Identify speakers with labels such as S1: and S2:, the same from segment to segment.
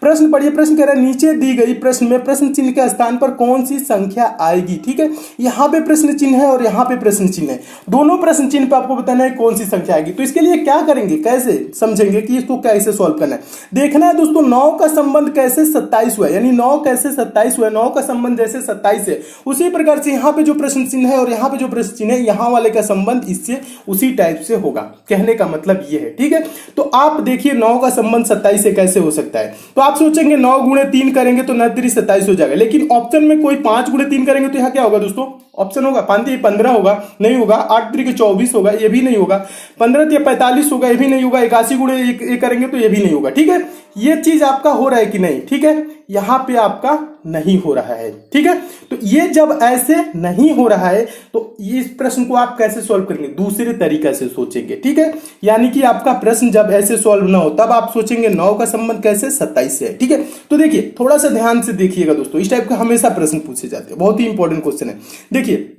S1: प्रश्न पढ़िए, प्रश्न कह रहा है नीचे दी गई प्रश्न में प्रश्न चिन्ह के स्थान पर कौन सी संख्या आएगी। ठीक है, यहाँ पे प्रश्न चिन्ह है और यहाँ पे प्रश्न चिन्ह है, दोनों प्रश्न चिन्ह पे आपको बताना है कौन सी संख्या आएगी। तो इसके लिए क्या करेंगे, कैसे समझेंगे कि इसको कैसे सॉल्व करना है। देखना है दोस्तों 9 का संबंध कैसे 27 हुआ है, यानी 9 कैसे 27 हुआ है, 9 का संबंध जैसे 27 है उसी प्रकार से यहाँ पे जो प्रश्न चिन्ह है और यहाँ पे जो प्रश्न चिन्ह है यहाँ वाले का संबंध इससे उसी टाइप से होगा। कहने का मतलब ये है। ठीक है, तो आप देखिए 9 का संबंध 27 से कैसे हो सकता है। तो आप सोचेंगे 9 गुणे 3 करेंगे तो 9 3 27 हो जाएगा, लेकिन ऑप्शन में कोई 5 गुणे 3 करेंगे तो यहाँ क्या होगा दोस्तों, ऑप्शन होगा 5 3 15 होगा, नहीं होगा। 8 3 24 होगा, ये भी नहीं होगा। 15 3 45 होगा, ये भी नहीं होगा। 81 गुणे एक करेंगे तो ये भी नहीं होगा। ठीक है, ये चीज आपका हो रहा है कि नहीं। ठीक है, यहां पे आपका नहीं हो रहा है। ठीक है, तो ये जब ऐसे नहीं हो रहा है तो इस प्रश्न को आप कैसे सॉल्व करेंगे, दूसरे तरीके से सोचेंगे। ठीक है, यानी कि आपका प्रश्न जब ऐसे सॉल्व ना हो तब आप सोचेंगे 9 का संबंध कैसे 27 से है। ठीक है, तो देखिए थोड़ा सा ध्यान से देखिएगा दोस्तों, इस टाइप का हमेशा प्रश्न पूछे जाते हैं, बहुत ही इंपॉर्टेंट क्वेश्चन है। देखिए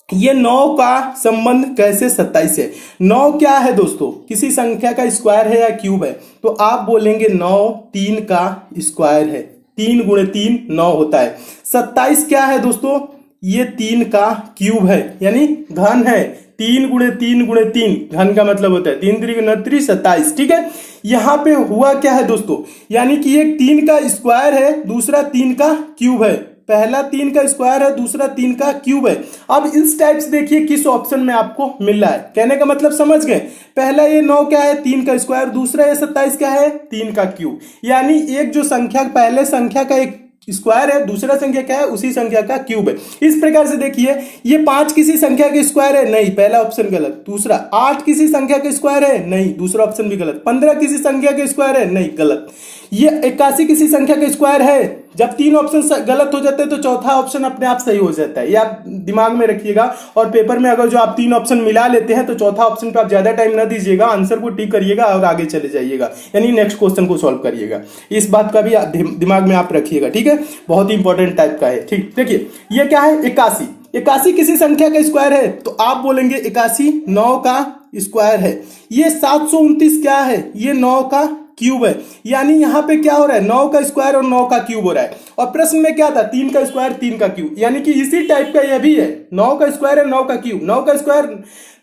S1: ये 9 का संबंध कैसे 27 है। 9 क्या है दोस्तों, किसी संख्या का स्क्वायर है या क्यूब है, तो आप बोलेंगे 9 3 का स्क्वायर है, 3 गुणे 3 9 होता है। 27 क्या है दोस्तों, ये 3 का क्यूब है, यानी घन है। 3 गुणे 3 गुणे 3 घन का मतलब होता है 3 3 29 27। ठीक है, यहां पे हुआ क्या है दोस्तों, यानी कि एक 3 का स्क्वायर है, दूसरा 3 का क्यूब है। पहला 3 का स्क्वायर है, दूसरा 3 का क्यूब है। अब इस टाइप से देखिए किस ऑप्शन में आपको मिल रहा है। कहने का मतलब समझ गए, पहला ये 9 क्या है 3 का स्क्वायर, दूसरा ये 27 क्या है 3 का क्यूब। यानी एक जो संख्या पहले संख्या का एक स्क्वायर है, दूसरा संख्या क्या है उसी संख्या का क्यूब है। इस प्रकार से देखिए ये 5 किसी संख्या का स्क्वायर है, नहीं, पहला ऑप्शन गलत। दूसरा 8 किसी संख्या का स्क्वायर है, नहीं, दूसरा ऑप्शन भी गलत। 15 किसी संख्या का स्क्वायर है, नहीं, गलत। ये 81 किसी संख्या का स्क्वायर है। जब 3 ऑप्शन गलत हो जाते हैं तो चौथा ऑप्शन अपने आप सही हो जाता है, ये आप दिमाग में रखिएगा। और पेपर में अगर जो आप 3 ऑप्शन मिला लेते हैं तो चौथा ऑप्शन पर आप ज्यादा टाइम ना दीजिएगा, आंसर को टिक करिएगा और आगे चले जाइएगा, यानी नेक्स्ट क्वेश्चन को सॉल्व करिएगा। इस बात का भी दिमाग में आप रखिएगा। ठीक है, बहुत ही इंपॉर्टेंट टाइप का है। ठीक, देखिए ये क्या है 81, 81 किसी संख्या का स्क्वायर है तो आप बोलेंगे 81 9 का स्क्वायर है। ये 729 क्या है, ये 9 का क्यूब है। यानी यहां पे क्या हो रहा है 9 का स्क्वायर और 9 का क्यूब हो रहा है। और प्रश्न में क्या था 3 का स्क्वायर 3 का क्यूब, यानी कि इसी टाइप का यह भी है। 9 का स्क्वायर है 9 का क्यूब, 9 का स्क्वायर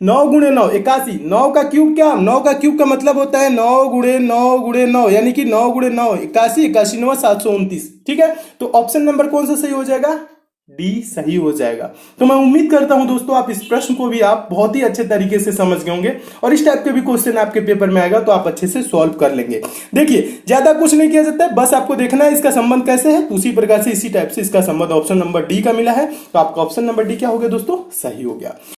S1: 9 गुणे 9 81, 9 का क्यूब क्या, 9 का क्यूब का मतलब होता है 9 गुणे 9 गुणे 9, यानी कि 9 गुणे 9 81, 81 9 729। ठीक है, तो ऑप्शन नंबर कौन सा सही हो जाएगा, डी सही हो जाएगा। तो मैं उम्मीद करता हूं दोस्तों आप इस प्रश्न को भी आप बहुत ही अच्छे तरीके से समझ गए होंगे और इस टाइप के भी क्वेश्चन आपके पेपर में आएगा तो आप अच्छे से सॉल्व कर लेंगे। देखिए ज्यादा कुछ नहीं किया जाता है, बस आपको देखना है इसका संबंध कैसे है। उसी प्रकार से इसी टाइप से इसका संबंध ऑप्शन नंबर डी का मिला है, तो आपका ऑप्शन नंबर डी क्या हो गया दोस्तों, सही हो गया।